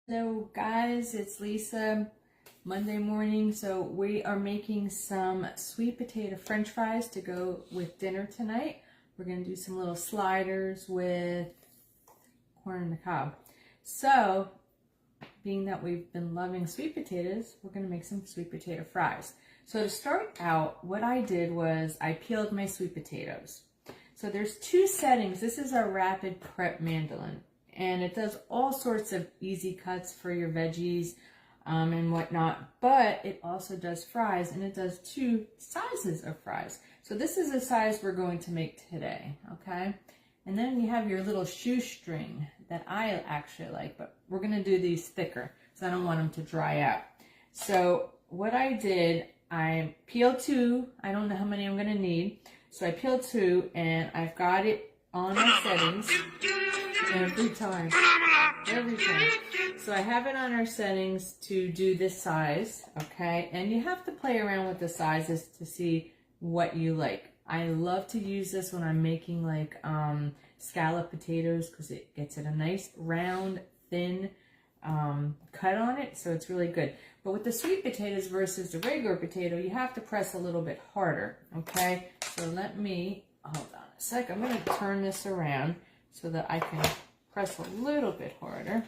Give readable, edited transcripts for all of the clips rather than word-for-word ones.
Hello guys, it's Lisa. Monday morning, so we are making some sweet potato french fries to go with dinner tonight. We're going to do some little sliders with corn on the cob. So, being that we've been loving sweet potatoes, we're going to make some sweet potato fries. So to start out, what I did was I peeled my sweet potatoes. So there's two settings. This is our Rapid-Prep Mandoline. And it does all sorts of easy cuts for your veggies and whatnot, but it also does fries, and it does two sizes of fries. So this is the size we're going to make today, okay? And then you have your little shoestring that I actually like, but we're gonna do these thicker, so I don't want them to dry out. So what I did, I peeled two. I don't know how many I'm gonna need. So I peeled two, and I've got it on our settings. Every time. So I have it on our settings to do this size, okay? And you have to play around with the sizes to see what you like. I love to use this when I'm making like scallop potatoes because it gets it a nice round, thin cut on it, so it's really good. But with the sweet potatoes versus the regular potato, you have to press a little bit harder, okay? So let me, hold on a sec, I'm going to turn this around so that I can press a little bit harder.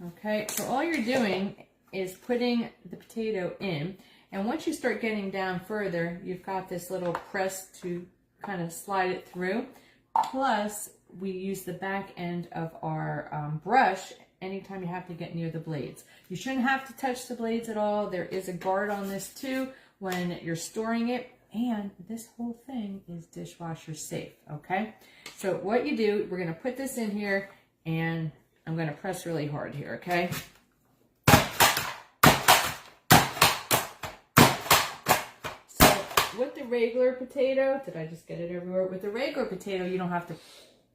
Okay, so all you're doing is putting the potato in, and once you start getting down further, you've got this little press to kind of slide it through. Plus, we use the back end of our brush anytime you have to get near the blades. You shouldn't have to touch the blades at all. There is a guard on this too when you're storing it. And this whole thing is dishwasher safe, okay? So what you do, we're gonna put this in here, and I'm gonna press really hard here, okay? So with the regular potato, did I just get it everywhere? With the regular potato, you don't have to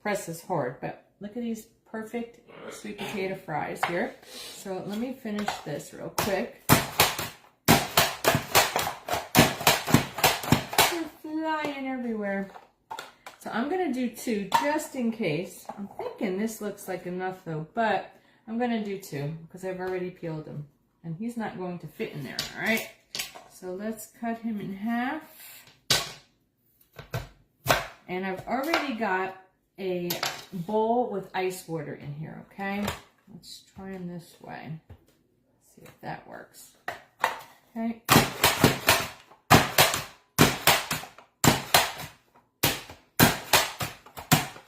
press as hard, but look at these perfect sweet potato fries here. So let me finish this real quick. Flying everywhere. So I'm going to do two just in case. I'm thinking this looks like enough though, but I'm going to do two because I've already peeled him and he's not going to fit in there, all right? So let's cut him in half. And I've already got a bowl with ice water in here, okay? Let's try him this way. See if that works. Okay.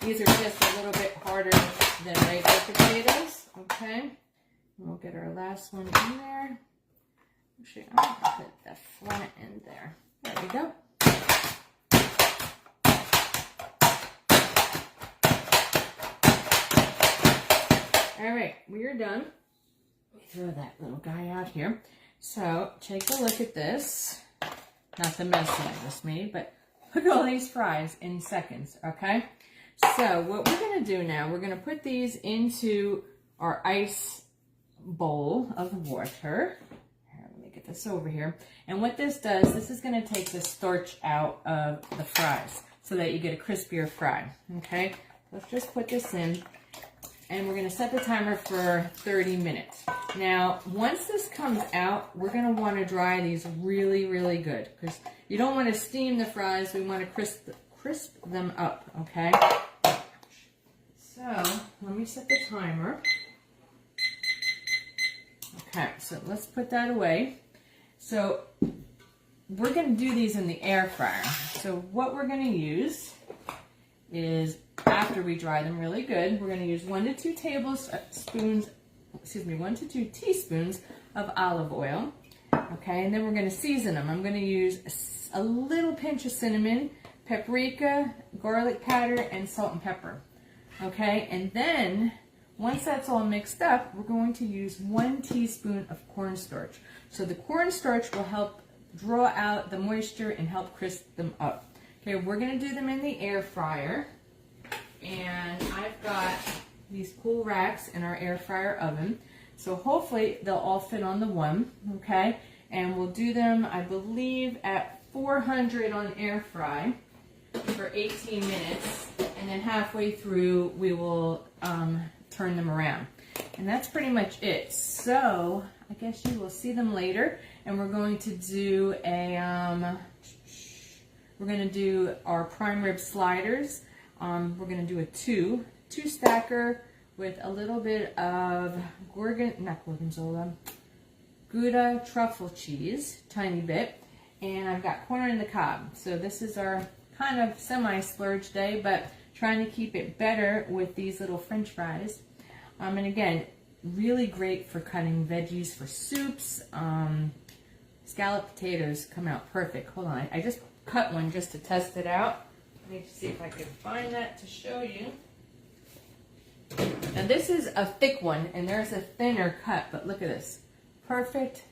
These are just a little bit harder than regular potatoes, okay? And we'll get our last one in there. Actually, I'm going to put the flat end there. There we go. All right, we are done. Let me throw that little guy out here. So, take a look at this. Not the mess that I just made, but look at all these fries in seconds, okay? So what we're going to do now, we're going to put these into our ice bowl of water. Here, let me get this over here. And what this does, this is going to take the starch out of the fries so that you get a crispier fry. Okay, let's just put this in, and we're going to set the timer for 30 minutes. Now, once this comes out, we're going to want to dry these really, really good because you don't want to steam the fries. We want to crisp them up, okay? So, let me set the timer. Okay, so let's put that away. So, we're going to do these in the air fryer. So, what we're going to use is, after we dry them really good, we're going to use 1 to 2 teaspoons of olive oil. Okay, and then we're going to season them. I'm going to use a little pinch of cinnamon, paprika, garlic powder, and salt and pepper. Okay, and then once that's all mixed up, we're going to use 1 teaspoon of cornstarch. So the cornstarch will help draw out the moisture and help crisp them up. Okay, we're going to do them in the air fryer. And I've got these cool racks in our air fryer oven. So hopefully they'll all fit on the one, okay? And we'll do them, I believe, at 400 on air fry for 18 minutes. And then halfway through, we will turn them around. And that's pretty much it. So I guess you will see them later. And we're going to do our prime rib sliders. We're going to do a two stacker with a little bit of Gouda truffle cheese, tiny bit. And I've got corn on the cob. So this is our kind of semi-splurge day, but trying to keep it better with these little French fries. And again, really great for cutting veggies for soups. Scalloped potatoes come out perfect. Hold on, I just cut one just to test it out. Let me see if I can find that to show you. Now this is a thick one, and there's a thinner cut, but look at this. Perfect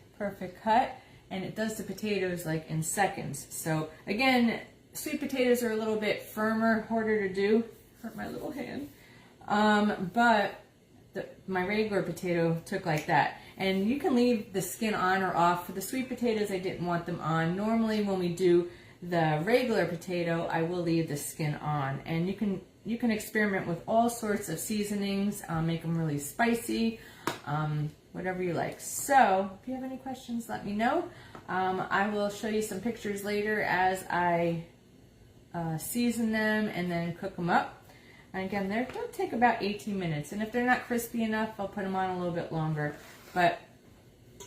cut, and it does the potatoes like in seconds. So again, sweet potatoes are a little bit firmer, harder to do. Hurt my little hand. But my regular potato took like that. And you can leave the skin on or off. For the sweet potatoes, I didn't want them on. Normally when we do the regular potato, I will leave the skin on. And you can experiment with all sorts of seasonings, make them really spicy, whatever you like. So if you have any questions, let me know. I will show you some pictures later as I season them and then cook them up. And again, they'll take about 18 minutes. And if they're not crispy enough, I'll put them on a little bit longer. But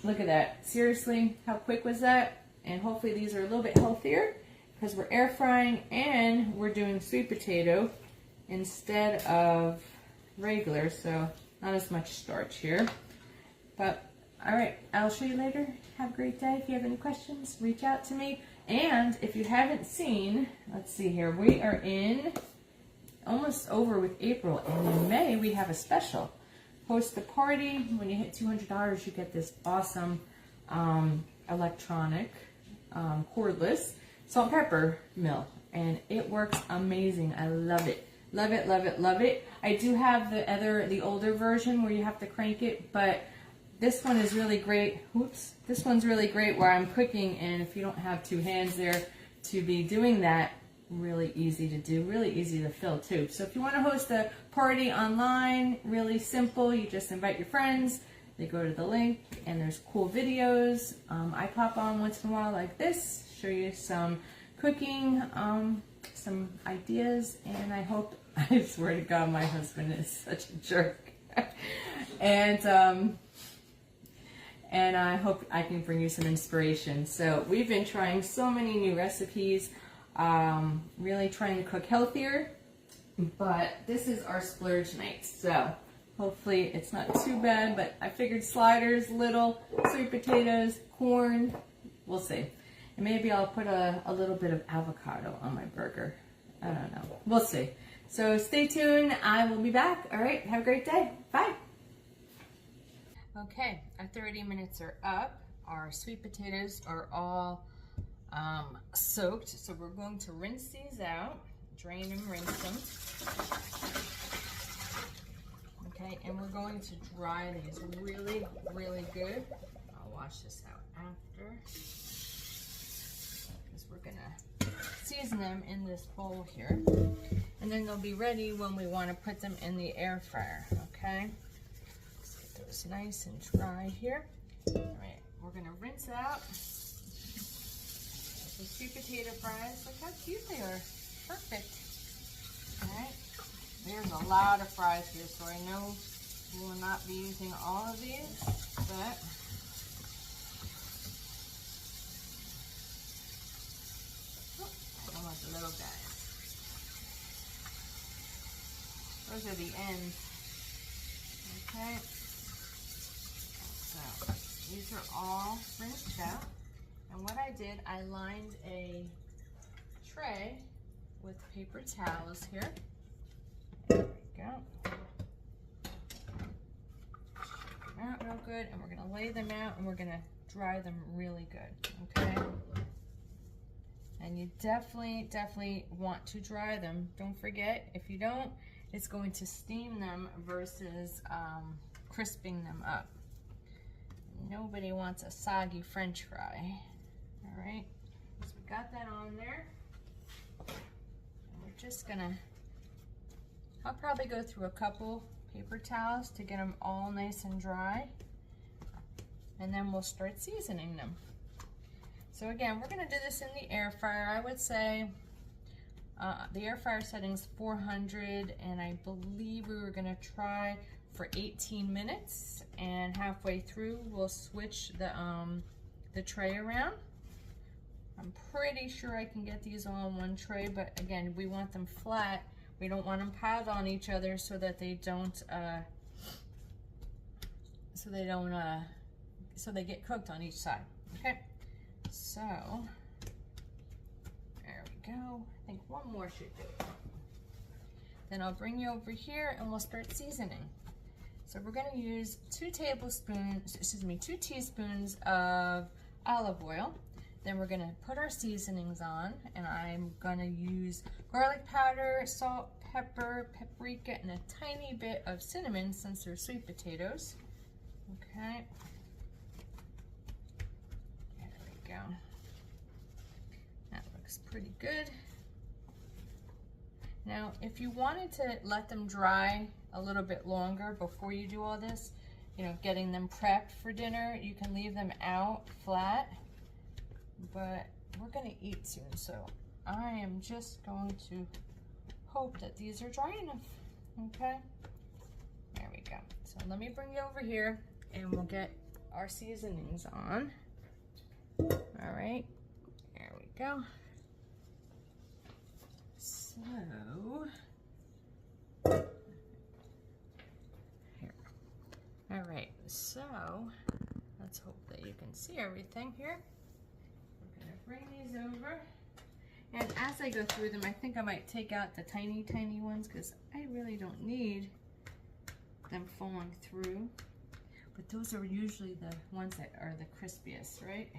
look at that. Seriously, how quick was that? And hopefully these are a little bit healthier because we're air frying and we're doing sweet potato instead of regular. So not as much starch here. But all right, I'll show you later. Have a great day. If you have any questions, reach out to me. And if you haven't seen, let's see here, we are in almost over with April, and in May we have a special. Host the party. When you hit $200, you get this awesome electronic cordless salt and pepper mill, and it works amazing. I love it. Love it, love it, love it. I do have the older version where you have to crank it, but this one is really great. Oops. This one's really great where I'm cooking, and if you don't have two hands there to be doing that, really easy to do, really easy to fill too. So if you want to host a party online, really simple, you just invite your friends, they go to the link, and there's cool videos. I pop on once in a while like this, show you some cooking, some ideas, and I hope, I swear to God, my husband is such a jerk. And I hope I can bring you some inspiration. So we've been trying so many new recipes, really trying to cook healthier, but this is our splurge night. So hopefully it's not too bad, but I figured sliders, little, sweet potatoes, corn, we'll see. And maybe I'll put a little bit of avocado on my burger. I don't know. We'll see. So stay tuned. I will be back. All right. Have a great day. Bye. Okay, our 30 minutes are up. Our sweet potatoes are all soaked, so we're going to rinse these out, drain them, rinse them. Okay, and we're going to dry these really, really good. I'll wash this out after, because we're gonna season them in this bowl here, and then they'll be ready when we want to put them in the air fryer. Okay. Those nice and dry here. All right, we're gonna rinse out the sweet potato fries. Look how cute they are. Perfect. All right, there's a lot of fries here, so I know we will not be using all of these, but I don't want the little guys. Those are the ends. Okay. So these are all rinsed out, and what I did, I lined a tray with paper towels here. There we go. Check them out real good, and we're gonna lay them out, and we're gonna dry them really good. Okay. And you definitely want to dry them. Don't forget, if you don't, it's going to steam them versus crisping them up. Nobody wants a soggy French fry. All right, so we got that on there. And we're just gonna, I'll probably go through a couple paper towels to get them all nice and dry. And then we'll start seasoning them. So again, we're gonna do this in the air fryer. I would say the air fryer setting's 400, and I believe we were gonna try for 18 minutes, and halfway through we'll switch the tray around. I'm pretty sure I can get these all in one tray, but again, we want them flat. We don't want them piled on each other so that they don't, so they get cooked on each side. Okay, so there we go. I think one more should do it. Then I'll bring you over here and we'll start seasoning. So we're going to use 2 teaspoons of olive oil. Then we're going to put our seasonings on, and I'm going to use garlic powder, salt, pepper, paprika, and a tiny bit of cinnamon since they're sweet potatoes. Okay. There we go. That looks pretty good. Now, if you wanted to let them dry a little bit longer before you do all this, you know, getting them prepped for dinner, you can leave them out flat, but we're gonna eat soon, so I am just going to hope that these are dry enough. Okay, there we go. So let me bring you over here and we'll get our seasonings on. All right, there we go. So here, all right, so let's hope that you can see everything here. We're gonna bring these over, and as I go through them, I think I might take out the tiny ones because I really don't need them falling through, but those are usually the ones that are the crispiest, right?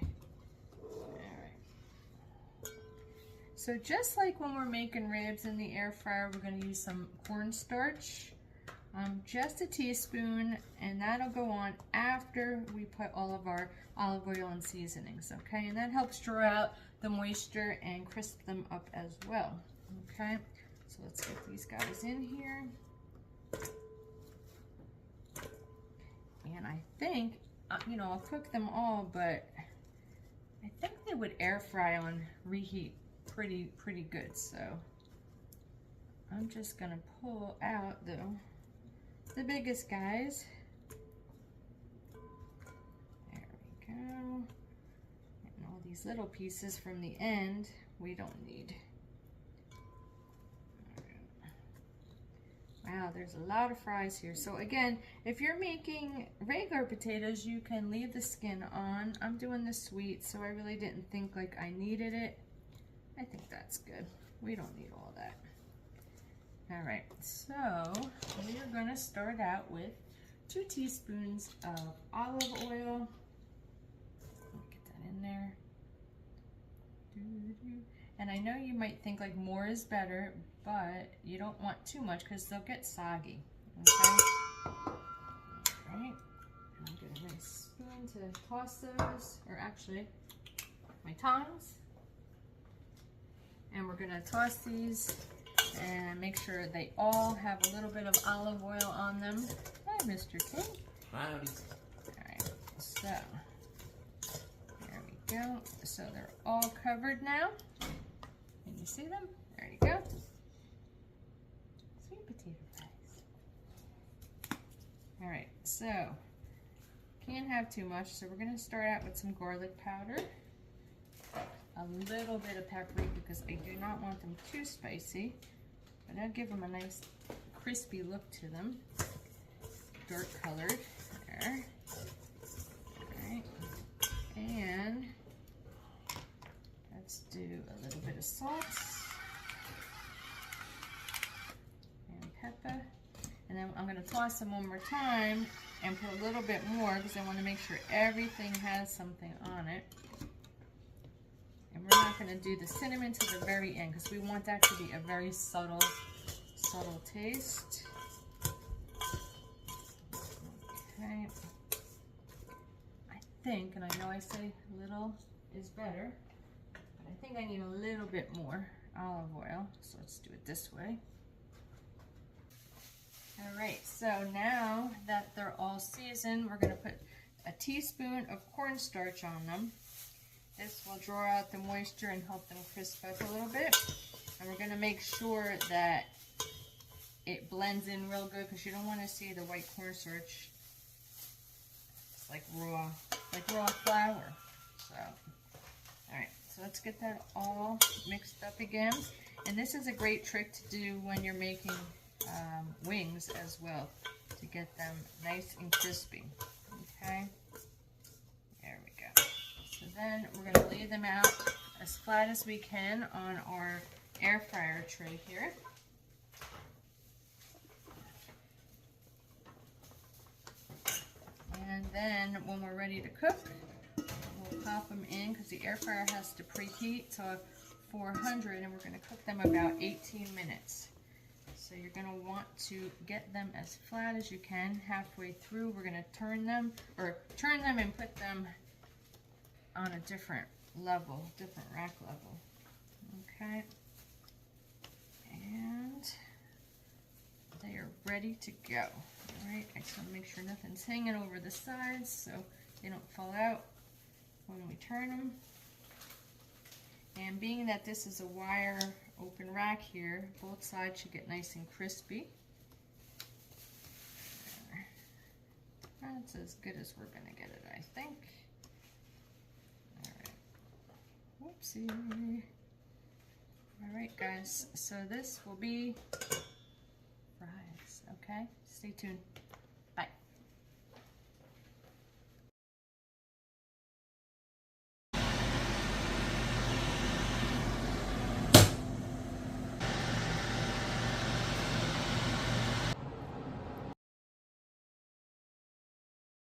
So just like when we're making ribs in the air fryer, we're going to use some cornstarch, just a teaspoon, and that'll go on after we put all of our olive oil and seasonings, okay? And that helps draw out the moisture and crisp them up as well, okay? So let's get these guys in here. And I think, you know, I'll cook them all, but I think they would air fry on reheat pretty good. So I'm just gonna pull out the biggest guys. There we go. And all these little pieces from the end we don't need. Wow, there's a lot of fries here. So again, if you're making regular potatoes, you can leave the skin on. I'm doing the sweet, so I really didn't think like I needed it. I think that's good. We don't need all that. All right, so we are gonna start out with 2 teaspoons of olive oil. Let me get that in there. And I know you might think like more is better, but you don't want too much because they'll get soggy, okay? All right, and I'll get a nice spoon to toss those, or actually, my tongs. And we're gonna toss these and make sure they all have a little bit of olive oil on them. Hi, Mr. King. Howdy. All right, so there we go. So they're all covered now. Can you see them? There you go. Sweet potato fries. All right, so can't have too much, so we're gonna start out with some garlic powder. A little bit of paprika because I do not want them too spicy, but I'll give them a nice crispy look to them. Dark colored there. Alright, and let's do a little bit of salt and pepper, and then I'm going to toss them one more time and put a little bit more because I want to make sure everything has something on it. And we're not going to do the cinnamon to the very end because we want that to be a very subtle taste. Okay. I think, and I know I say little is better, but I think I need a little bit more olive oil. So let's do it this way. All right, so now that they're all seasoned, we're gonna put a teaspoon of cornstarch on them. This will draw out the moisture and help them crisp up a little bit. And we're gonna make sure that it blends in real good because you don't want to see the white cornstarch. It's like raw flour. So, all right, so let's get that all mixed up again. And this is a great trick to do when you're making wings as well, to get them nice and crispy. Okay, there we go. So then we're going to lay them out as flat as we can on our air fryer tray here. And then when we're ready to cook, we'll pop them in because the air fryer has to preheat to 400, and we're going to cook them about 18 minutes. So you're going to want to get them as flat as you can. Halfway through, we're going to turn them and put them on a different level, different rack level. Okay. And they are ready to go. All right, I just want to make sure nothing's hanging over the sides so they don't fall out when we turn them. And being that this is a wire open rack here, both sides should get nice and crispy. That's as good as we're going to get it, I think. All right. Whoopsie. All right, guys. So this will be fries, okay? Stay tuned.